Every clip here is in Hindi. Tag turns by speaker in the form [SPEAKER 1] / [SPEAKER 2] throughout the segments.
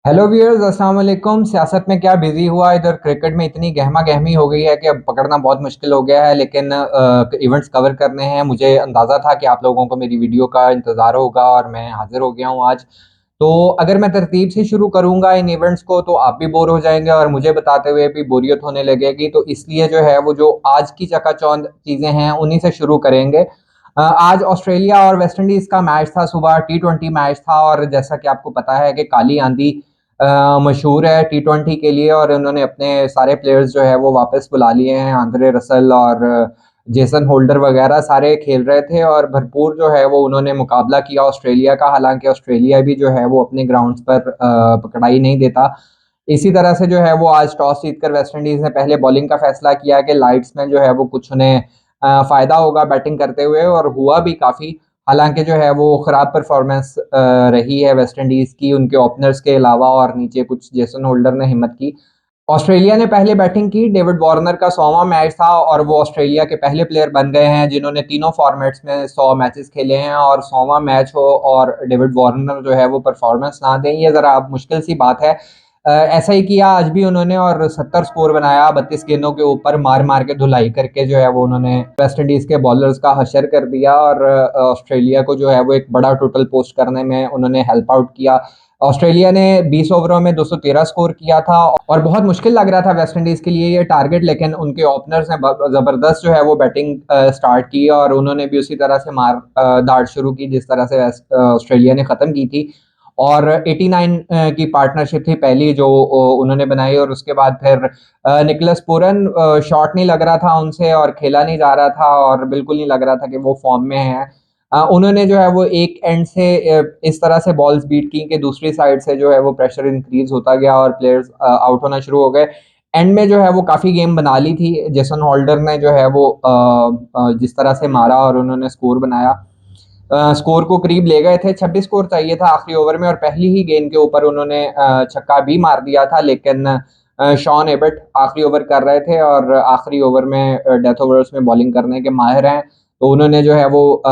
[SPEAKER 1] हेलो व्यूअर्स, अस्सलाम वालेकुम। सियासत में क्या बिजी हुआ, इधर क्रिकेट में इतनी गहमा गहमी हो गई है कि अब पकड़ना बहुत मुश्किल हो गया है। लेकिन इवेंट्स कवर करने हैं। मुझे अंदाज़ा था कि आप लोगों को मेरी वीडियो का इंतज़ार होगा और मैं हाजिर हो गया हूँ आज। तो अगर मैं तरतीब से शुरू करूंगा इन इवेंट्स को तो आप भी बोर हो जाएंगे और मुझे बताते हुए भी बोरियत होने लगेगी। तो इसलिए जो है वो जो आज की चकाचौंध चीज़ें हैं उन्हीं से शुरू करेंगे। आज ऑस्ट्रेलिया और वेस्ट इंडीज का मैच था, सुबह T20 मैच था। और जैसा कि आपको पता है कि काली आंधी मशहूर है T20 के लिए, और उन्होंने अपने सारे प्लेयर्स जो है वो वापस बुला लिए हैं। आंद्रे रसल और जेसन होल्डर वगैरह सारे खेल रहे थे और भरपूर जो है वो उन्होंने मुकाबला किया ऑस्ट्रेलिया का। हालांकि ऑस्ट्रेलिया भी जो है वो अपने ग्राउंड्स पर पकड़ाई नहीं देता। इसी तरह से जो है वो आज टॉस जीतकर वेस्ट इंडीज ने पहले बॉलिंग का फैसला किया कि लाइट्स में जो है वो कुछ उन्हें फायदा होगा बैटिंग करते हुए, और हुआ भी काफ़ी। हालांकि जो है वो खराब परफॉर्मेंस रही है वेस्ट इंडीज की, उनके ओपनर्स के अलावा, और नीचे कुछ जेसन होल्डर ने हिम्मत की। ऑस्ट्रेलिया ने पहले बैटिंग की। डेविड वार्नर का 100वां मैच था और वो ऑस्ट्रेलिया के पहले प्लेयर बन गए हैं जिन्होंने तीनों फॉर्मेट्स में 100 मैचेस खेले हैं। और 100वां मैच हो और डेविड वार्नर जो है वो परफॉर्मेंस ना दें, ये ज़रा अब मुश्किल सी बात है। ऐसा ही किया आज भी उन्होंने और 70 स्कोर बनाया 32 गेंदों के ऊपर, मार मार के धुलाई करके जो है वो उन्होंने वेस्ट इंडीज के बॉलर्स का हशर कर दिया। और ऑस्ट्रेलिया को जो है वो एक बड़ा टोटल पोस्ट करने में उन्होंने हेल्प आउट किया। ऑस्ट्रेलिया ने 20 ओवरों में 213 स्कोर किया था और बहुत मुश्किल लग रहा था वेस्ट इंडीज के लिए ये टारगेट। लेकिन उनके ओपनर्स ने जबरदस्त जो है वो बैटिंग स्टार्ट की और उन्होंने भी उसी तरह से मार दाड़ शुरू की जिस तरह से ऑस्ट्रेलिया ने खत्म की थी। और 89 की पार्टनरशिप थी पहली जो उन्होंने बनाई। और उसके बाद फिर निकोलस पूरन, शॉट नहीं लग रहा था उनसे और खेला नहीं जा रहा था और बिल्कुल नहीं लग रहा था कि वो फॉर्म में है। उन्होंने जो है वो एक एंड से इस तरह से बॉल्स बीट की कि दूसरी साइड से जो है वो प्रेशर इंक्रीज होता गया और प्लेयर्स आउट होना शुरू हो गए। एंड में जो है वो काफ़ी गेम बना ली थी। जेसन होल्डर ने जो है वो जिस तरह से मारा और उन्होंने स्कोर बनाया, स्कोर को करीब ले गए थे। 26 स्कोर चाहिए था आखिरी ओवर में और पहली ही गेंद के ऊपर उन्होंने छक्का भी मार दिया था। लेकिन शॉन एबट आखिरी ओवर कर रहे थे और आखिरी ओवर में डेथ ओवर्स में बॉलिंग करने के माहिर हैं, तो उन्होंने जो है वो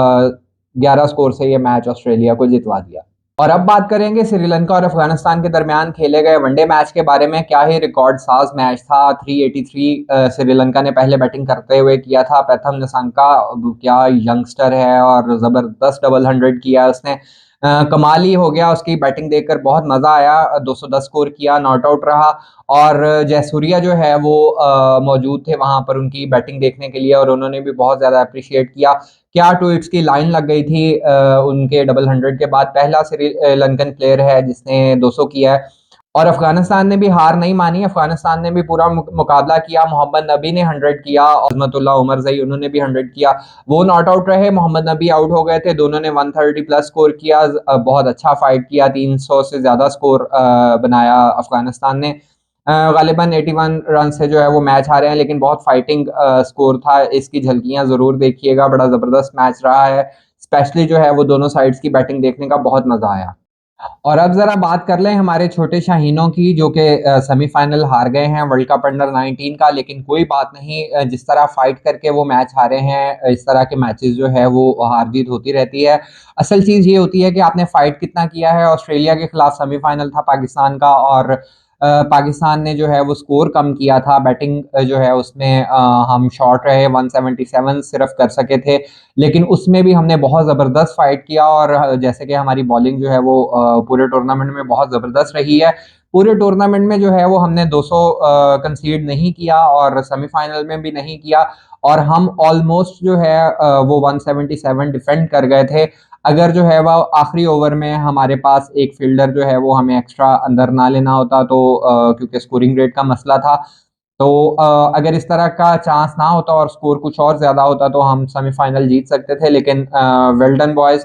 [SPEAKER 1] 11 स्कोर से ये मैच ऑस्ट्रेलिया को जितवा दिया। और अब बात करेंगे श्रीलंका और अफगानिस्तान के दरमियान खेले गए वनडे मैच के बारे में। क्या ही रिकॉर्ड साज मैच था। 383 श्रीलंका ने पहले बैटिंग करते हुए किया था। प्रथम निशंका क्या यंगस्टर है और जबरदस्त डबल 100 किया उसने। कमाल ही हो गया उसकी बैटिंग देखकर, बहुत मजा आया। 210 स्कोर किया, नॉट आउट रहा। और जयसूर्या जो है वो मौजूद थे वहां पर उनकी बैटिंग देखने के लिए और उन्होंने भी बहुत ज्यादा अप्रिशिएट किया। क्या ट्वीट्स की लाइन लग गई थी उनके डबल 100 के बाद। पहला श्रीलंकन प्लेयर है जिसने 200 किया है। और अफगानिस्तान ने भी हार नहीं मानी। अफगानिस्तान ने भी पूरा मुकाबला किया। मोहम्मद नबी ने 100 किया, अजमतुल्लाह उमर जई उन्होंने भी 100 किया। वो नॉट आउट रहे, मोहम्मद नबी आउट हो गए थे। दोनों ने 130 प्लस स्कोर किया। बहुत अच्छा फाइट किया। 300 से ज्यादा स्कोर बनाया अफगानिस्तान ने। गालिबन 81 रन से जो है वो मैच हारे हैं, लेकिन बहुत फाइटिंग स्कोर था। इसकी झलकियां जरूर देखिएगा, बड़ा जबरदस्त मैच रहा है। स्पेशली जो है वो दोनों साइड्स की बैटिंग देखने का बहुत मजा आया। और अब जरा बात कर लें हमारे छोटे शाहीनों की, जो कि सेमीफाइनल हार गए हैं वर्ल्ड कप अंडर 19 का। लेकिन कोई बात नहीं, जिस तरह फाइट करके वो मैच हारे हैं, इस तरह के मैचेस जो है वो हार जीत होती रहती है। असल चीज़ ये होती है कि आपने फाइट कितना किया है। ऑस्ट्रेलिया के खिलाफ सेमीफाइनल था पाकिस्तान का और पाकिस्तान ने जो है वो स्कोर कम किया था। बैटिंग जो है उसमें हम शॉर्ट रहे, 177 सिर्फ कर सके थे। लेकिन उसमें भी हमने बहुत ज़बरदस्त फाइट किया और जैसे कि हमारी बॉलिंग जो है वो पूरे टूर्नामेंट में बहुत ज़बरदस्त रही है। पूरे टूर्नामेंट में जो है वो हमने 200 कंसीड नहीं किया और सेमीफाइनल में भी नहीं किया। और हम ऑलमोस्ट जो है वो 177 डिफेंड कर गए थे। अगर जो है वह आखिरी ओवर में हमारे पास एक फील्डर जो है वो हमें एक्स्ट्रा अंदर ना लेना होता तो क्योंकि स्कोरिंग रेट का मसला था, तो अगर इस तरह का चांस ना होता और स्कोर कुछ और ज़्यादा होता तो हम सेमीफाइनल जीत सकते थे। लेकिन well done boys.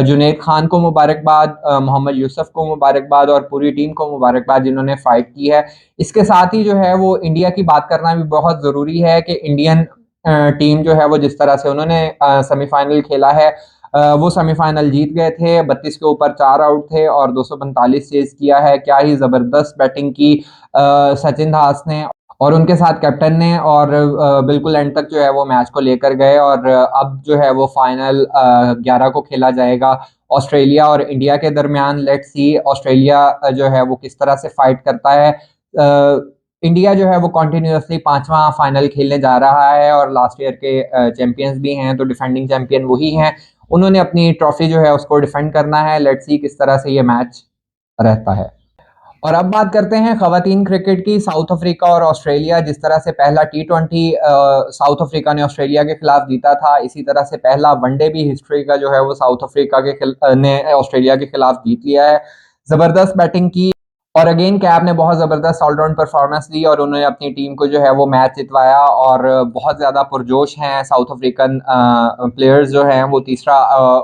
[SPEAKER 1] Junaid Khan को मुबारकबाद, मोहम्मद यूसुफ को मुबारकबाद और पूरी टीम को मुबारकबाद जिन्होंने फाइट की है। इसके साथ ही जो है वो इंडिया की बात करना भी बहुत ज़रूरी है कि इंडियन टीम जो है वो जिस तरह से उन्होंने सेमीफाइनल खेला है, वो सेमीफाइनल जीत गए थे। 32 के ऊपर 4 आउट थे और 245 चेज किया है। क्या ही ज़बरदस्त बैटिंग की सचिन दास ने और उनके साथ कैप्टन ने। और बिल्कुल एंड तक जो है वो मैच को लेकर गए और अब जो है वो फाइनल 11 को खेला जाएगा ऑस्ट्रेलिया और इंडिया के दरमियान। लेट्स सी ऑस्ट्रेलिया जो है वो किस तरह से फाइट करता है। इंडिया जो है वो कंटिन्यूअसली 5वां फाइनल खेलने जा रहा है और लास्ट ईयर के चैंपियंस भी हैं, तो डिफेंडिंग चैंपियन वही हैं। उन्होंने अपनी ट्रॉफी जो है उसको डिफेंड करना है। लेट्स सी किस तरह से ये मैच रहता है। और अब बात करते हैं खवातीन क्रिकेट की। साउथ अफ्रीका और ऑस्ट्रेलिया, जिस तरह से पहला T20 साउथ अफ्रीका ने ऑस्ट्रेलिया के खिलाफ जीता था, इसी तरह से पहला वनडे भी हिस्ट्री का जो है वो साउथ अफ्रीका ने ऑस्ट्रेलिया के खिलाफ जीत लिया है। जबरदस्त बैटिंग की और अगेन कैब ने बहुत जबरदस्त ऑलराउंड परफॉर्मेंस दी और उन्होंने अपनी टीम को जो है वो मैच जितवाया। और बहुत ज्यादा पुरजोश हैं साउथ अफ्रीकन प्लेयर्स जो हैं वो। तीसरा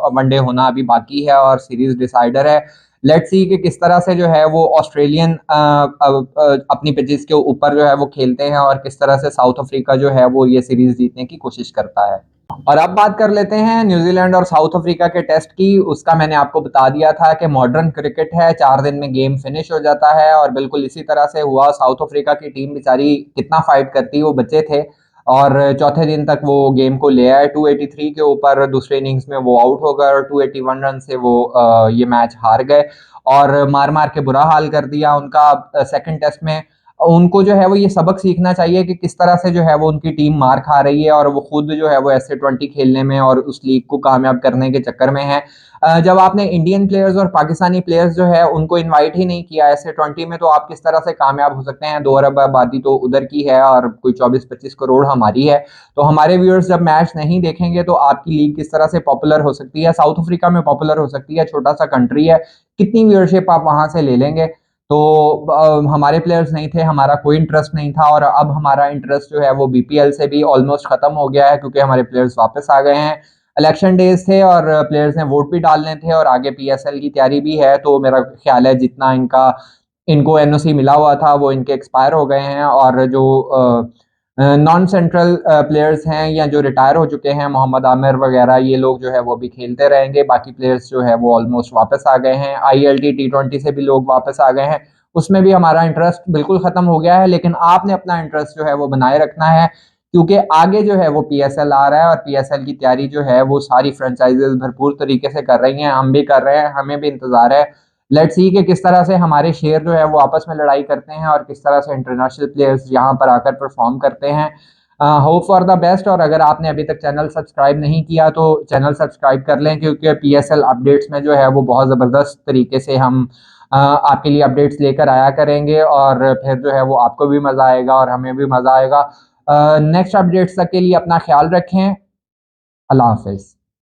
[SPEAKER 1] वनडे होना अभी बाकी है और सीरीज डिसाइडर है। लेट्स सी कि किस तरह से जो है वो ऑस्ट्रेलियन अपनी पिचेस के ऊपर जो है वो खेलते हैं और किस तरह से साउथ अफ्रीका जो है वो ये सीरीज जीतने की कोशिश करता है। और अब बात कर लेते हैं न्यूजीलैंड और साउथ अफ्रीका के टेस्ट की। उसका मैंने आपको बता दिया था कि मॉडर्न क्रिकेट है, 4 दिन में गेम फिनिश हो जाता है और बिल्कुल इसी तरह से हुआ। साउथ अफ्रीका की टीम बेचारी कितना फाइट करती, वो बचे थे और चौथे दिन तक वो गेम को ले आए 283 के ऊपर। दूसरे इनिंग्स में वो आउट हो गए और 281 रन से वो ये मैच हार गए और मार मार के बुरा हाल कर दिया उनका। सेकंड टेस्ट में उनको जो है वो ये सबक सीखना चाहिए कि किस तरह से जो है वो उनकी टीम मार खा रही है और वो खुद जो है वो ऐसे 20 खेलने में और उस लीग को कामयाब करने के चक्कर में है। जब आपने इंडियन प्लेयर्स और पाकिस्तानी प्लेयर्स जो है उनको इनवाइट ही नहीं किया ऐसे 20 में, तो आप किस तरह से कामयाब हो सकते हैं। 2 अरब आबादी तो उधर की है और कोई 24-25 करोड़ हमारी है। तो हमारे व्यूअर्स जब मैच नहीं देखेंगे तो आपकी लीग किस तरह से पॉपुलर हो सकती है, साउथ अफ्रीका में पॉपुलर हो सकती है। छोटा सा कंट्री है, कितनी व्यूअरशिप आप वहां से ले लेंगे। तो हमारे प्लेयर्स नहीं थे, हमारा कोई इंटरेस्ट नहीं था और अब हमारा इंटरेस्ट जो है वो बीपीएल से भी ऑलमोस्ट खत्म हो गया है क्योंकि हमारे प्लेयर्स वापस आ गए हैं। इलेक्शन डेज थे और प्लेयर्स ने वोट भी डालने थे और आगे पीएसएल की तैयारी भी है। तो मेरा ख्याल है जितना इनको एनओसी मिला हुआ था वो इनके एक्सपायर हो गए हैं और जो नॉन सेंट्रल प्लेयर्स हैं या जो रिटायर हो चुके हैं, मोहम्मद आमिर वगैरह, ये लोग जो है वो भी खेलते रहेंगे। बाकी प्लेयर्स जो है वो ऑलमोस्ट वापस आ गए हैं। ILT T20 से भी लोग वापस आ गए हैं, उसमें भी हमारा इंटरेस्ट बिल्कुल खत्म हो गया है। लेकिन आपने अपना इंटरेस्ट जो है वो बनाए रखना है क्योंकि आगे जो है वो पीएसएल आ रहा है और पीएसएल की तैयारी जो है वो सारी फ्रेंचाइजेस भरपूर तरीके से कर रही हैं। हम भी कर रहे हैं, हमें भी इंतजार है। लेट्स सी कि किस तरह से हमारे शेयर जो है वो आपस में लड़ाई करते हैं और किस तरह से इंटरनेशनल प्लेयर्स यहाँ पर आकर परफॉर्म करते हैं। Hope for the best. और अगर आपने अभी तक चैनल सब्सक्राइब नहीं किया तो चैनल सब्सक्राइब कर लें क्योंकि पीएसएल अपडेट्स में जो है वो बहुत ज़बरदस्त तरीके से हम आपके लिए अपडेट्स लेकर आया करेंगे और फिर जो है वो आपको भी मज़ा आएगा और हमें भी मज़ा आएगा। नेक्स्ट अपडेट्स तक के लिए अपना ख्याल रखें। अल्लाह हाफिज़।